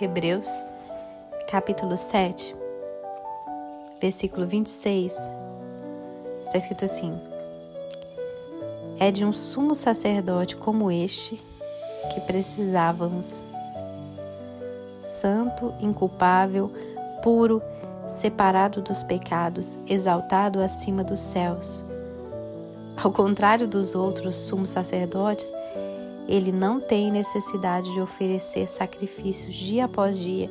Hebreus, capítulo 7, versículo 26, está escrito assim: é de um sumo sacerdote como este que precisávamos, santo, inculpável, puro, separado dos pecados, exaltado acima dos céus. Ao contrário dos outros sumos sacerdotes, ele não tem necessidade de oferecer sacrifícios dia após dia,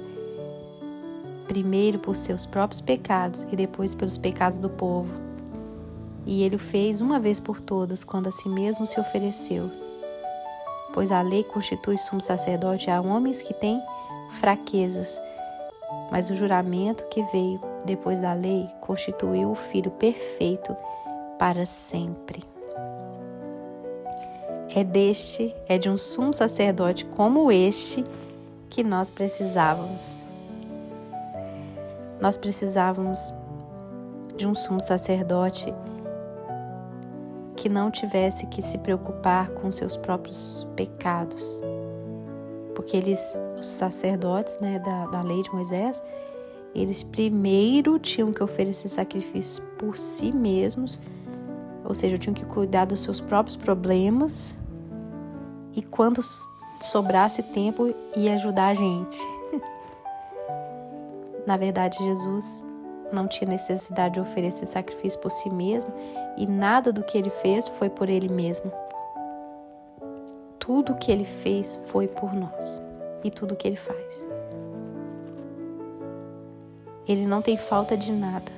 primeiro por seus próprios pecados e depois pelos pecados do povo. E ele o fez uma vez por todas, quando a si mesmo se ofereceu. Pois a lei constitui sumo sacerdote a homens que têm fraquezas, mas o juramento que veio depois da lei constituiu o Filho perfeito para sempre. É de um sumo sacerdote como este que nós precisávamos. Nós precisávamos de um sumo sacerdote que não tivesse que se preocupar com seus próprios pecados. Porque os sacerdotes, da lei de Moisés, eles primeiro tinham que oferecer sacrifícios por si mesmos, ou seja, tinham que cuidar dos seus próprios problemas, e quando sobrasse tempo, ia ajudar a gente. Na verdade, Jesus não tinha necessidade de oferecer sacrifício por si mesmo, e nada do que ele fez foi por ele mesmo. Tudo o que ele fez foi por nós, e tudo o que ele faz. Ele não tem falta de nada.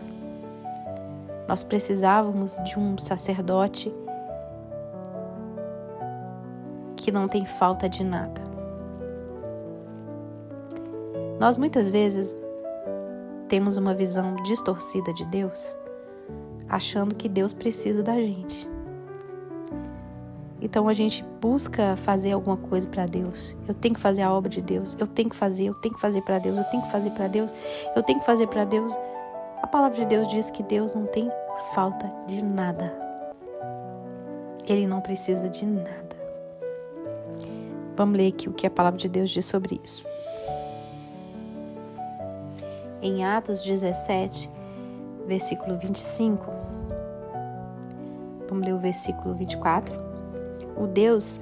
Nós precisávamos de um sacerdote que não tem falta de nada. Nós muitas vezes temos uma visão distorcida de Deus, achando que Deus precisa da gente. Então a gente busca fazer alguma coisa para Deus. Eu tenho que fazer a obra de Deus. Eu tenho que fazer para Deus. Eu tenho que fazer para Deus. Eu tenho que fazer para Deus. A palavra de Deus diz que Deus não tem falta de nada. Ele não precisa de nada. Vamos ler aqui o que a palavra de Deus diz sobre isso. Em Atos 17, versículo 25. Vamos ler o versículo 24. O Deus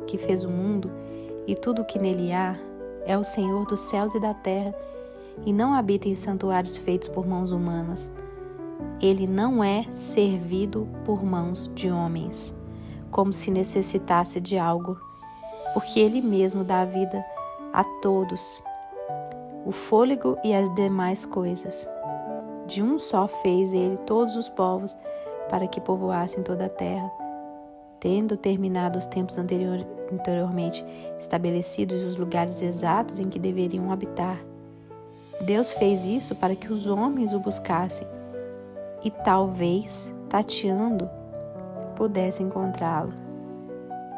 que fez o mundo e tudo o que nele há é o Senhor dos céus e da terra, e não habita em santuários feitos por mãos humanas. Ele não é servido por mãos de homens, como se necessitasse de algo, porque ele mesmo dá vida a todos, o fôlego e as demais coisas. De um só fez ele todos os povos para que povoassem toda a terra, tendo terminado os tempos anteriormente estabelecidos os lugares exatos em que deveriam habitar. Deus fez isso para que os homens o buscassem e talvez, tateando, pudessem encontrá-lo,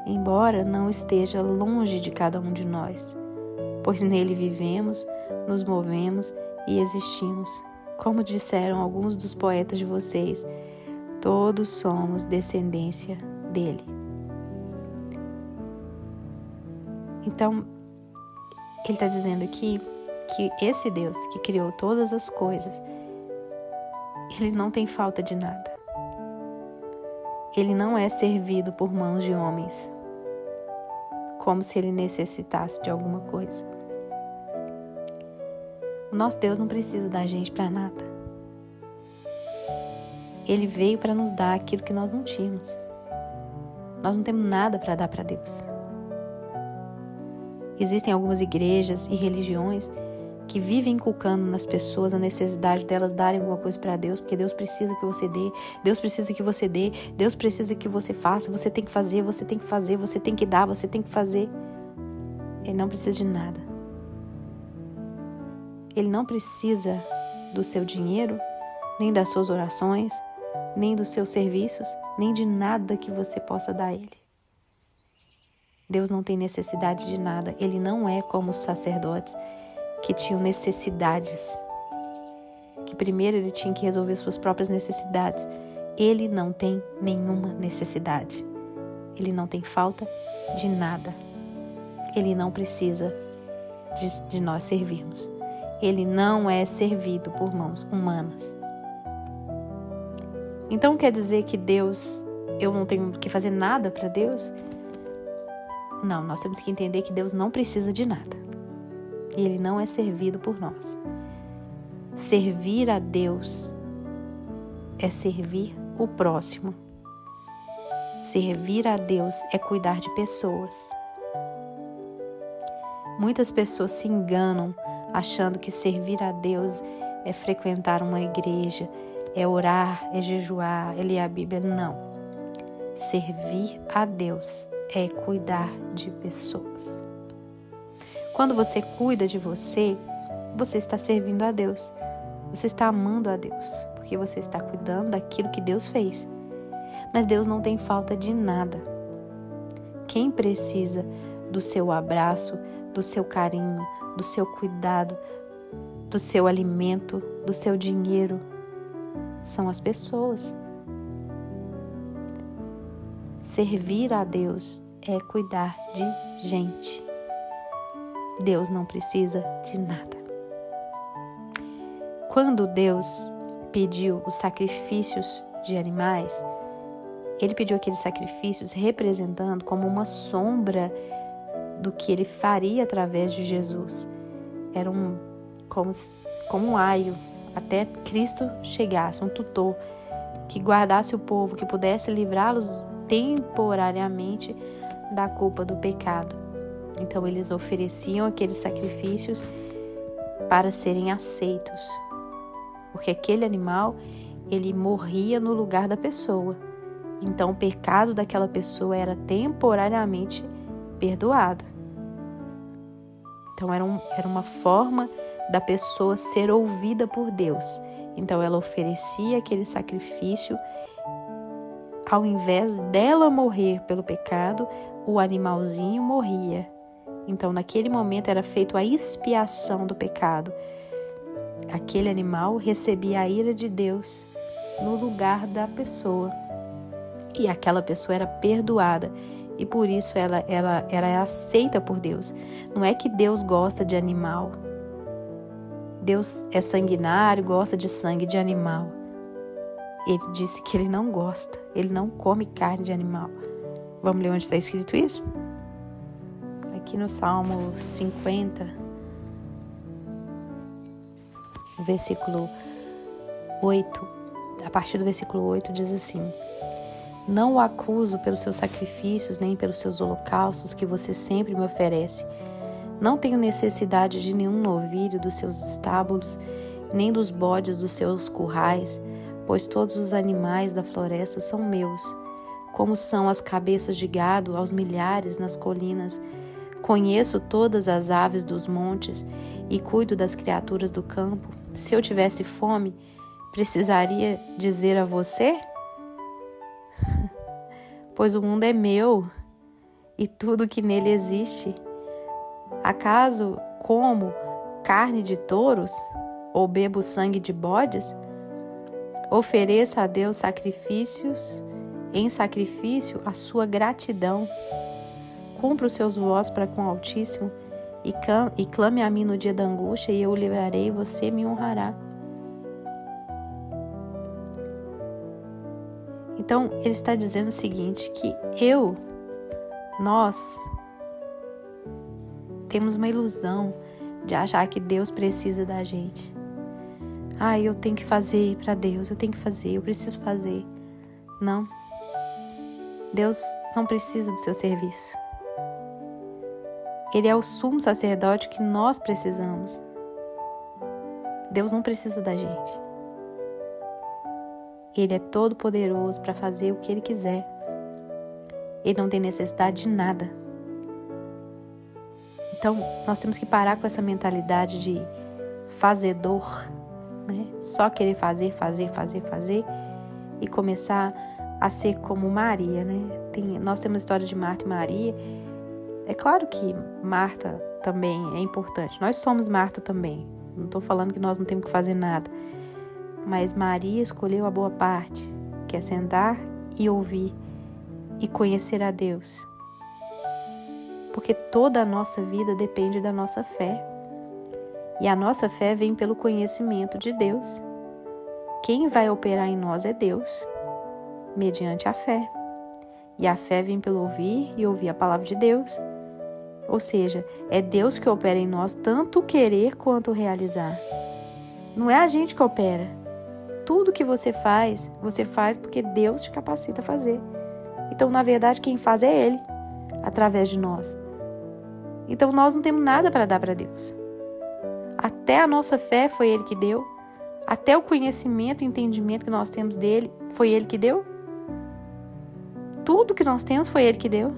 embora não esteja longe de cada um de nós, pois nele vivemos, nos movemos e existimos. Como disseram alguns dos poetas de vocês, todos somos descendência dele. Então, ele está dizendo aqui que esse Deus que criou todas as coisas, ele não tem falta de nada. Ele não é servido por mãos de homens, como se ele necessitasse de alguma coisa. O nosso Deus não precisa da gente para nada. Ele veio para nos dar aquilo que nós não tínhamos. Nós não temos nada para dar para Deus. Existem algumas igrejas e religiões que vivem inculcando nas pessoas a necessidade delas darem alguma coisa para Deus, porque Deus precisa que você dê, Deus precisa que você dê, Deus precisa que você faça, você tem que fazer, você tem que fazer, você tem que dar, você tem que fazer. Ele não precisa de nada. Ele não precisa do seu dinheiro, nem das suas orações, nem dos seus serviços, nem de nada que você possa dar a Ele. Deus não tem necessidade de nada. Ele não é como os sacerdotes que tinham necessidades, que primeiro ele tinha que resolver suas próprias necessidades. Ele não tem nenhuma necessidade. Ele não tem falta de nada. Ele não precisa de nós servirmos. Ele não é servido por mãos humanas. Então quer dizer que Deus, eu não tenho que fazer nada para Deus? Não, nós temos que entender que Deus não precisa de nada. E Ele não é servido por nós. Servir a Deus é servir o próximo. Servir a Deus é cuidar de pessoas. Muitas pessoas se enganam achando que servir a Deus é frequentar uma igreja, é orar, é jejuar, é ler a Bíblia. Não. Servir a Deus é cuidar de pessoas. Quando você cuida de você, você está servindo a Deus. Você está amando a Deus, porque você está cuidando daquilo que Deus fez. Mas Deus não tem falta de nada. Quem precisa do seu abraço, do seu carinho, do seu cuidado, do seu alimento, do seu dinheiro, são as pessoas. Servir a Deus é cuidar de gente. Deus não precisa de nada. Quando Deus pediu os sacrifícios de animais, Ele pediu aqueles sacrifícios representando como uma sombra do que Ele faria através de Jesus. Era como um aio, até Cristo chegasse, um tutor, que guardasse o povo, que pudesse livrá-los temporariamente da culpa do pecado. Então eles ofereciam aqueles sacrifícios para serem aceitos, porque aquele animal, ele morria no lugar da pessoa. Então o pecado daquela pessoa era temporariamente perdoado. Então era uma forma da pessoa ser ouvida por Deus. Então ela oferecia aquele sacrifício, ao invés dela morrer pelo pecado, o animalzinho morria. Então naquele momento era feita a expiação do pecado. Aquele animal recebia a ira de Deus no lugar da pessoa. E aquela pessoa era perdoada. E por isso ela era aceita por Deus. Não é que Deus gosta de animal. Deus é sanguinário, gosta de sangue de animal. Ele disse que Ele não gosta. Ele não come carne de animal. Vamos ler onde está escrito isso? Aqui no Salmo 50, versículo 8, a partir do versículo 8 diz assim: Não o acuso pelos seus sacrifícios, nem pelos seus holocaustos que você sempre me oferece. Não tenho necessidade de nenhum novilho dos seus estábulos, nem dos bodes dos seus currais, pois todos os animais da floresta são meus. Como são as cabeças de gado aos milhares nas colinas. Conheço todas as aves dos montes e cuido das criaturas do campo. Se eu tivesse fome, precisaria dizer a você? Pois o mundo é meu e tudo que nele existe. Acaso como carne de touros ou bebo sangue de bodes? Ofereça a Deus em sacrifício a sua gratidão. Cumpra os seus votos para com o Altíssimo e clame a mim no dia da angústia, e eu o livrarei e você me honrará. Então, ele está dizendo o seguinte, que nós temos uma ilusão de achar que Deus precisa da gente. Eu tenho que fazer para Deus, eu preciso fazer. Não. Deus não precisa do seu serviço. Ele é o sumo sacerdote que nós precisamos. Deus não precisa da gente. Ele é todo poderoso para fazer o que Ele quiser. Ele não tem necessidade de nada. Então, nós temos que parar com essa mentalidade de fazedor, né? Só querer fazer e começar a ser como Maria, né? Nós temos a história de Marta e Maria. É claro que Marta também é importante. Nós somos Marta também. Não estou falando que nós não temos que fazer nada. Mas Maria escolheu a boa parte, que é sentar e ouvir e conhecer a Deus. Porque toda a nossa vida depende da nossa fé. E a nossa fé vem pelo conhecimento de Deus. Quem vai operar em nós é Deus, mediante a fé. E a fé vem pelo ouvir e ouvir a palavra de Deus. Ou seja, é Deus que opera em nós tanto o querer quanto o realizar. Não é a gente que opera. Tudo que você faz porque Deus te capacita a fazer. Então, na verdade, quem faz é Ele, através de nós. Então, nós não temos nada para dar para Deus. Até a nossa fé foi Ele que deu. Até o conhecimento e entendimento que nós temos dele, foi Ele que deu. Tudo que nós temos foi Ele que deu.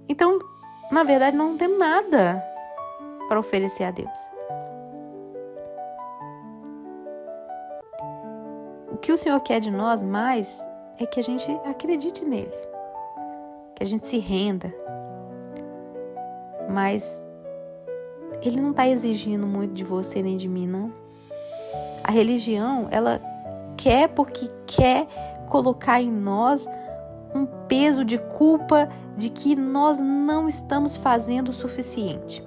Então, na verdade, não temos nada para oferecer a Deus. O que o Senhor quer de nós mais é que a gente acredite nele, que a gente se renda. Mas Ele não está exigindo muito de você nem de mim, não. A religião, ela quer porque quer colocar em nós um peso de culpa de que nós não estamos fazendo o suficiente.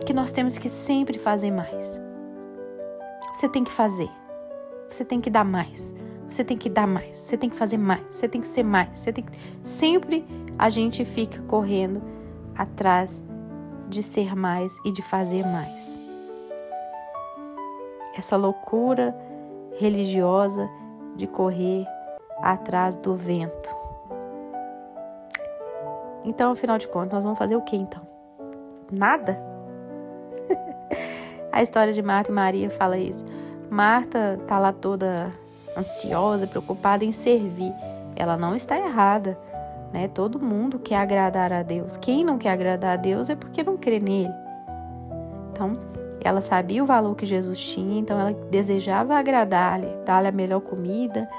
Que nós temos que sempre fazer mais. Você tem que fazer. Você tem que dar mais. Você tem que dar mais. Você tem que fazer mais. Você tem que ser mais. Sempre a gente fica correndo atrás de ser mais e de fazer mais. Essa loucura religiosa de correr atrás do vento. Então, afinal de contas, nós vamos fazer o que então? Nada? A história de Marta e Maria fala isso. Marta está lá toda ansiosa, preocupada em servir. Ela não está errada, né? Todo mundo quer agradar a Deus. Quem não quer agradar a Deus é porque não crê nele. Então, ela sabia o valor que Jesus tinha, então ela desejava agradar-lhe, dar-lhe a melhor comida,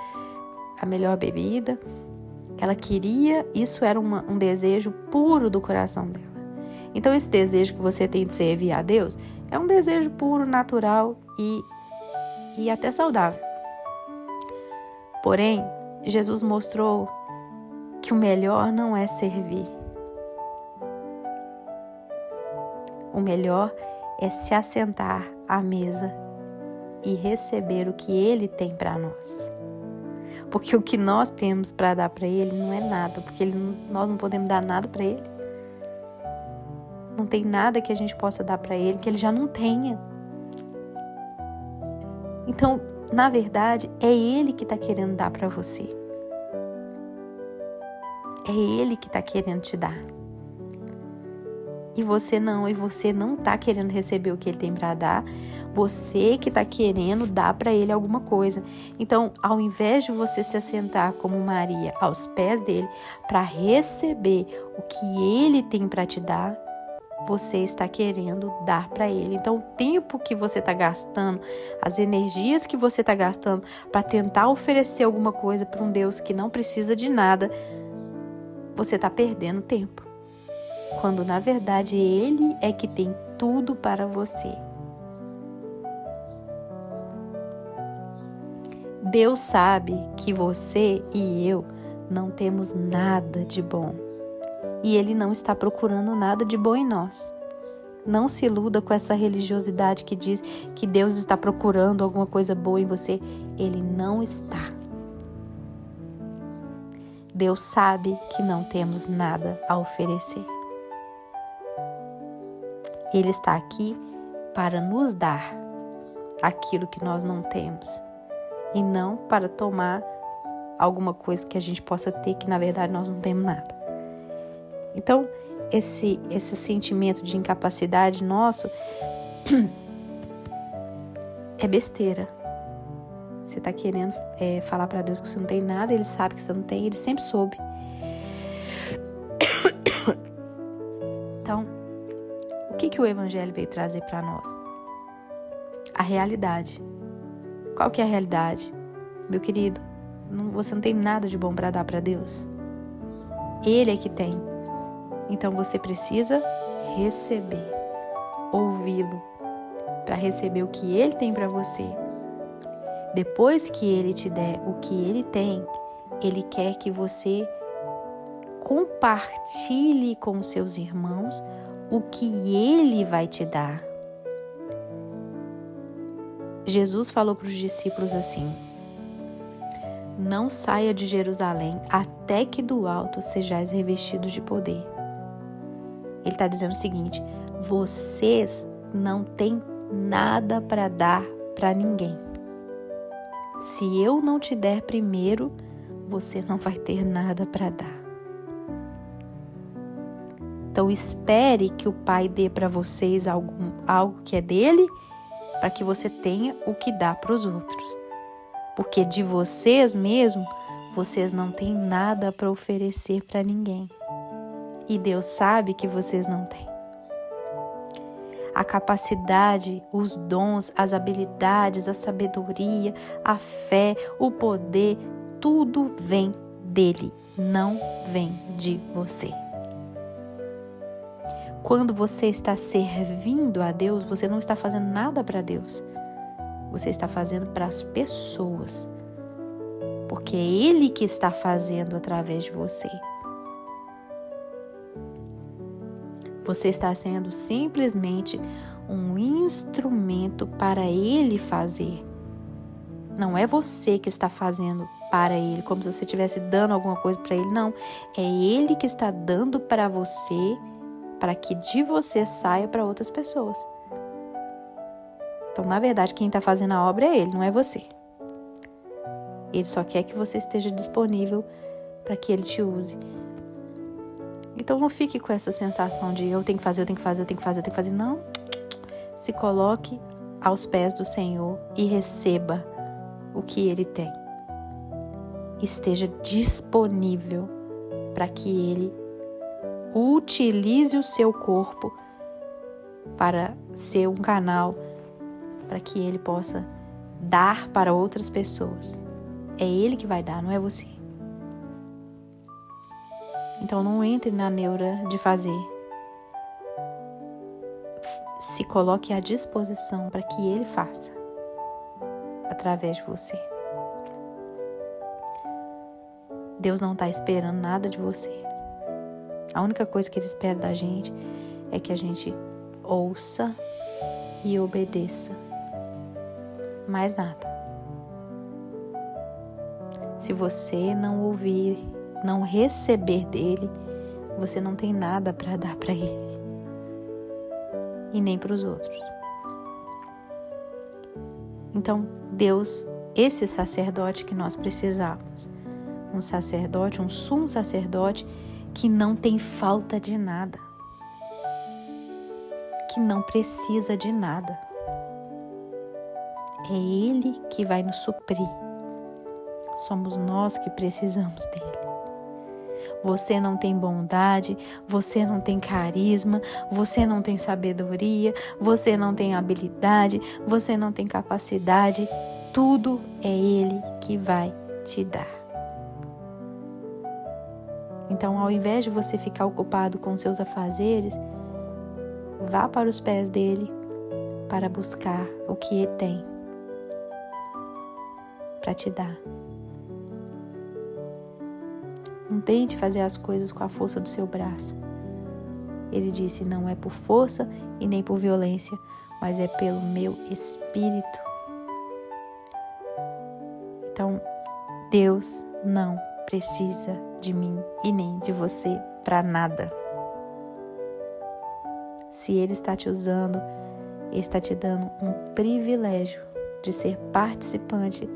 a melhor bebida. Ela queria, isso era um desejo puro do coração dela. Então, esse desejo que você tem de servir a Deus é um desejo puro, natural e até saudável. Porém, Jesus mostrou que o melhor não é servir. O melhor é se assentar à mesa e receber o que Ele tem para nós. Porque o que nós temos para dar para Ele não é nada, porque nós não podemos dar nada para Ele. Não tem nada que a gente possa dar para Ele que Ele já não tenha. Então, na verdade, é Ele que está querendo dar para você. É Ele que está querendo te dar. E você não está querendo receber o que Ele tem para dar. Você que está querendo dar para Ele alguma coisa. Então, ao invés de você se assentar como Maria aos pés dele para receber o que Ele tem para te dar, você está querendo dar para Ele. Então, o tempo que você está gastando, as energias que você está gastando para tentar oferecer alguma coisa para um Deus que não precisa de nada, você está perdendo tempo. Quando, na verdade, Ele é que tem tudo para você. Deus sabe que você e eu não temos nada de bom. E Ele não está procurando nada de bom em nós. Não se iluda com essa religiosidade que diz que Deus está procurando alguma coisa boa em você. Ele não está. Deus sabe que não temos nada a oferecer. Ele está aqui para nos dar aquilo que nós não temos e não para tomar alguma coisa que a gente possa ter que na verdade nós não temos nada. Então, esse sentimento de incapacidade nosso é besteira. Você está querendo falar para Deus que você não tem nada, Ele sabe que você não tem, Ele sempre soube. Então, o que o Evangelho veio trazer para nós? A realidade. Qual que é a realidade? Meu querido, você não tem nada de bom para dar para Deus. Ele é que tem. Então você precisa receber, ouvi-lo, para receber o que Ele tem para você. Depois que Ele te der o que Ele tem, Ele quer que você compartilhe com os seus irmãos o que Ele vai te dar. Jesus falou para os discípulos assim: não saia de Jerusalém até que do alto sejais revestidos de poder. Ele está dizendo o seguinte: vocês não têm nada para dar para ninguém. Se eu não te der primeiro, você não vai ter nada para dar. Então espere que o Pai dê para vocês algo que é dele, para que você tenha o que dá para os outros. Porque de vocês mesmos, vocês não têm nada para oferecer para ninguém. E Deus sabe que vocês não têm. A capacidade, os dons, as habilidades, a sabedoria, a fé, o poder, tudo vem dele, não vem de você. Quando você está servindo a Deus, você não está fazendo nada para Deus. Você está fazendo para as pessoas. Porque é Ele que está fazendo através de você. Você está sendo simplesmente um instrumento para Ele fazer. Não é você que está fazendo para Ele, como se você estivesse dando alguma coisa para Ele. Não, é Ele que está dando para você, para que de você saia para outras pessoas. Então, na verdade, quem está fazendo a obra é Ele, não é você. Ele só quer que você esteja disponível para que Ele te use. Então, não fique com essa sensação de eu tenho que fazer. Não. Se coloque aos pés do Senhor e receba o que Ele tem. Esteja disponível para que Ele utilize o seu corpo para ser um canal para que Ele possa dar para outras pessoas. É Ele que vai dar, não é você. Então não entre na neura de fazer. Se coloque à disposição para que Ele faça através de você. Deus não está esperando nada de você. A única coisa que Ele espera da gente é que a gente ouça e obedeça. Mais nada. Se você não ouvir, não receber dele, você não tem nada para dar para ele. E nem para os outros. Então, Deus, esse sacerdote que nós precisamos, um sacerdote, um sumo sacerdote que não tem falta de nada, que não precisa de nada. É Ele que vai nos suprir. Somos nós que precisamos dele. Você não tem bondade, você não tem carisma, você não tem sabedoria, você não tem habilidade, você não tem capacidade. Tudo é Ele que vai te dar. Então, ao invés de você ficar ocupado com seus afazeres, vá para os pés dele para buscar o que ele tem para te dar. Não tente fazer as coisas com a força do seu braço. Ele disse, não é por força e nem por violência, mas é pelo meu espírito. Então, Deus não precisa de mim e nem de você para nada. Se Ele está te usando, Ele está te dando um privilégio de ser participante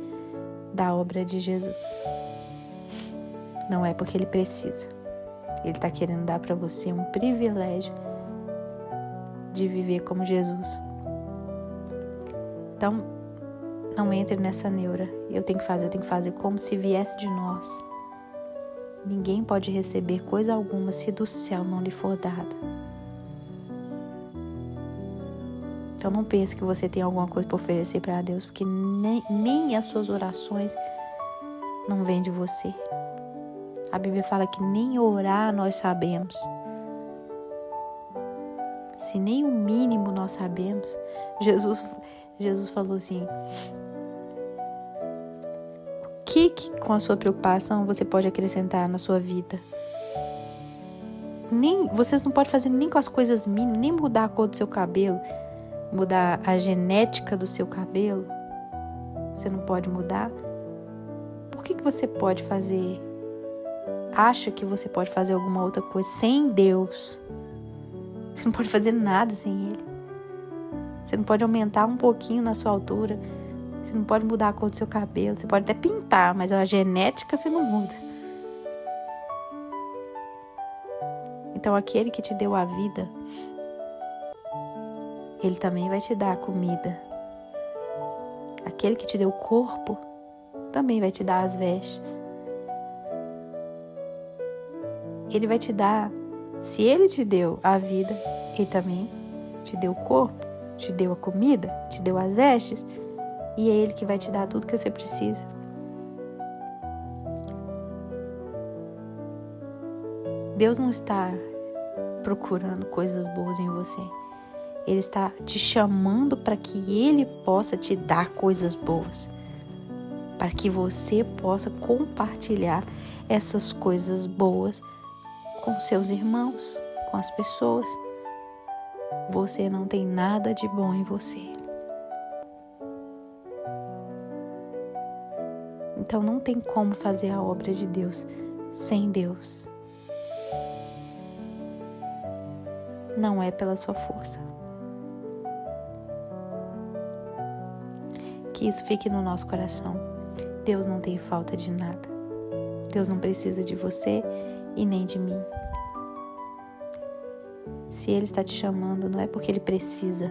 da obra de Jesus. Não é porque Ele precisa. Ele está querendo dar para você um privilégio de viver como Jesus. Então, não entre nessa neura. Eu tenho que fazer como se viesse de nós. Ninguém pode receber coisa alguma se do céu não lhe for dada. Então não pense que você tem alguma coisa para oferecer para Deus, porque nem as suas orações não vêm de você. A Bíblia fala que nem orar nós sabemos. Se nem o mínimo nós sabemos, Jesus falou assim, o que com a sua preocupação você pode acrescentar na sua vida? vocês não podem fazer nem com as coisas mínimas, nem mudar a cor do seu cabelo, mudar a genética do seu cabelo. Você não pode mudar. Por que você pode fazer? Acha que você pode fazer alguma outra coisa sem Deus? Você não pode fazer nada sem Ele. Você não pode aumentar um pouquinho na sua altura. Você não pode mudar a cor do seu cabelo. Você pode até pintar, mas a genética você não muda. Então, aquele que te deu a vida, Ele também vai te dar a comida. Aquele que te deu o corpo, também vai te dar as vestes. Ele vai te dar, se Ele te deu a vida, Ele também te deu o corpo, te deu a comida, te deu as vestes, e é Ele que vai te dar tudo que você precisa. Deus não está procurando coisas boas em você. Ele está te chamando para que Ele possa te dar coisas boas, para que você possa compartilhar essas coisas boas com seus irmãos, com as pessoas. Você não tem nada de bom em você. Então não tem como fazer a obra de Deus sem Deus. Não é pela sua força. Que isso fique no nosso coração. Deus não tem falta de nada. Deus não precisa de você e nem de mim. Se Ele está te chamando, não é porque Ele precisa.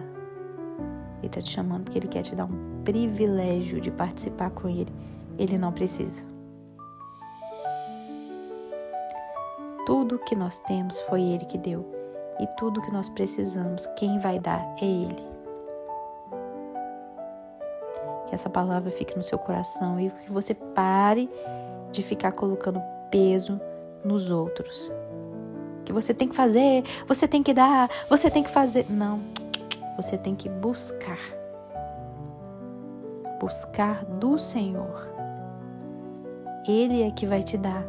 Ele está te chamando porque Ele quer te dar um privilégio de participar com Ele. Ele não precisa. Tudo que nós temos foi Ele que deu. E tudo que nós precisamos, quem vai dar é Ele. Que essa palavra fique no seu coração e que você pare de ficar colocando peso nos outros. Que você tem que fazer, você tem que dar, você tem que fazer. Não, você tem que buscar. Buscar do Senhor. Ele é que vai te dar.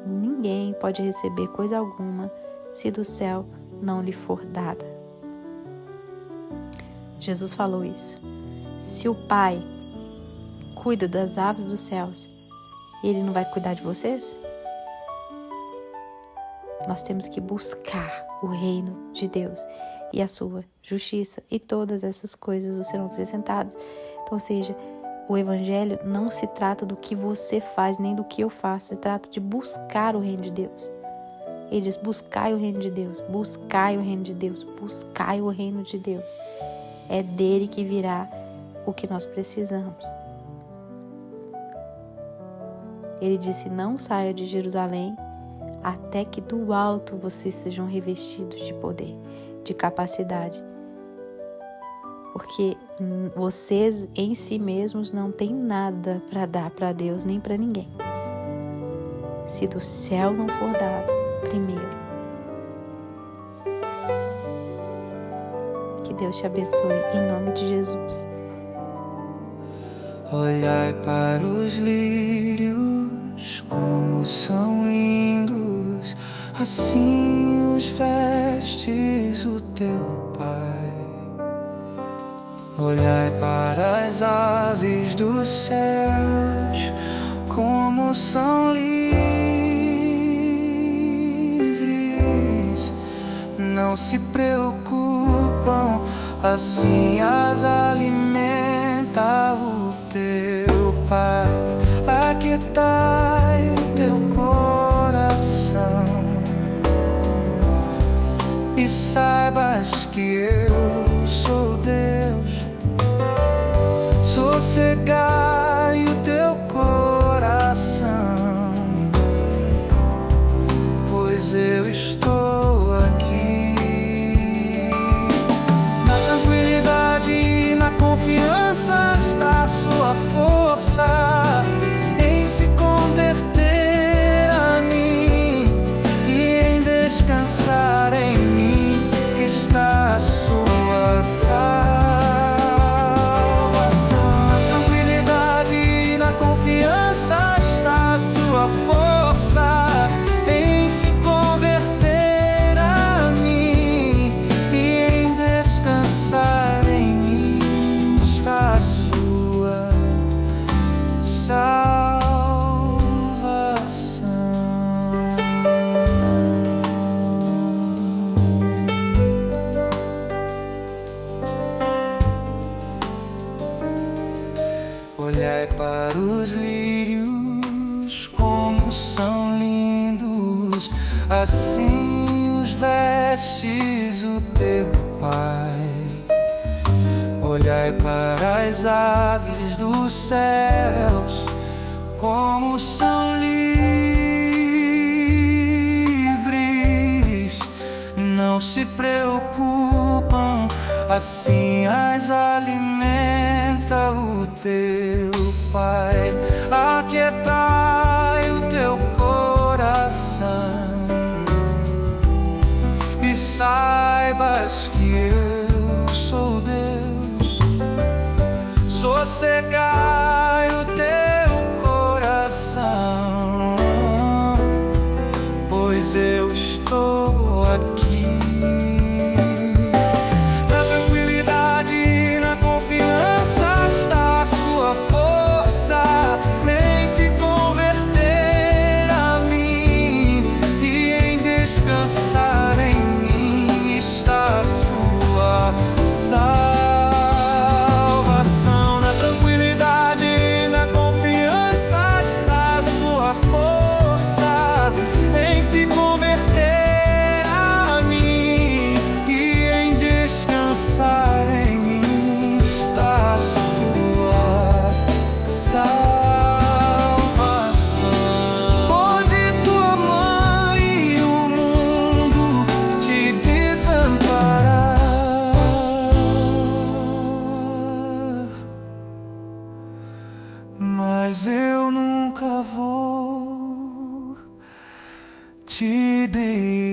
Ninguém pode receber coisa alguma se do céu não lhe for dada. Jesus falou isso. Se o Pai cuida das aves dos céus, Ele não vai cuidar de vocês? Nós temos que buscar o reino de Deus e a sua justiça, e todas essas coisas serão acrescentadas. Então, ou seja, o Evangelho não se trata do que você faz, nem do que eu faço. Se trata de buscar o reino de Deus. Ele diz, buscai o reino de Deus, buscai o reino de Deus, buscai o reino de Deus. É dele que virá o que nós precisamos. Ele disse, não saia de Jerusalém até que do alto vocês sejam revestidos de poder, de capacidade. Porque vocês em si mesmos não têm nada para dar para Deus nem para ninguém. Se do céu não for dado primeiro. Que Deus te abençoe em nome de Jesus. Olhai para os lírios, como são lindos, assim os vestes o teu Pai. Olhai para as aves dos céus, como são livres, não se preocupam, assim as alimenta o teu Pai. Aquietai o teu coração e saibas que eu sou Deus. Sossegai o teu coração, pois eu estou aqui. Na tranquilidade e na confiança está a sua força, em se converter assim os vestes o teu Pai. Olhai para as aves dos céus, como são livres, não se preocupam, assim as alimenta o teu Pai. Aquietai o teu coração e saibas que eu sou Deus. Sossegai o teu coração, pois eu estou aqui. Na tranquilidade e na confiança está a sua força. Nem se converter a mim e em descansar em mim está a sua salvação. Na tranquilidade e na confiança está a sua força. Em se converter a mim e em descansar em mim está a sua salvação. Onde tua mãe e o mundo te desamparar, mas eu nunca vou te deixar.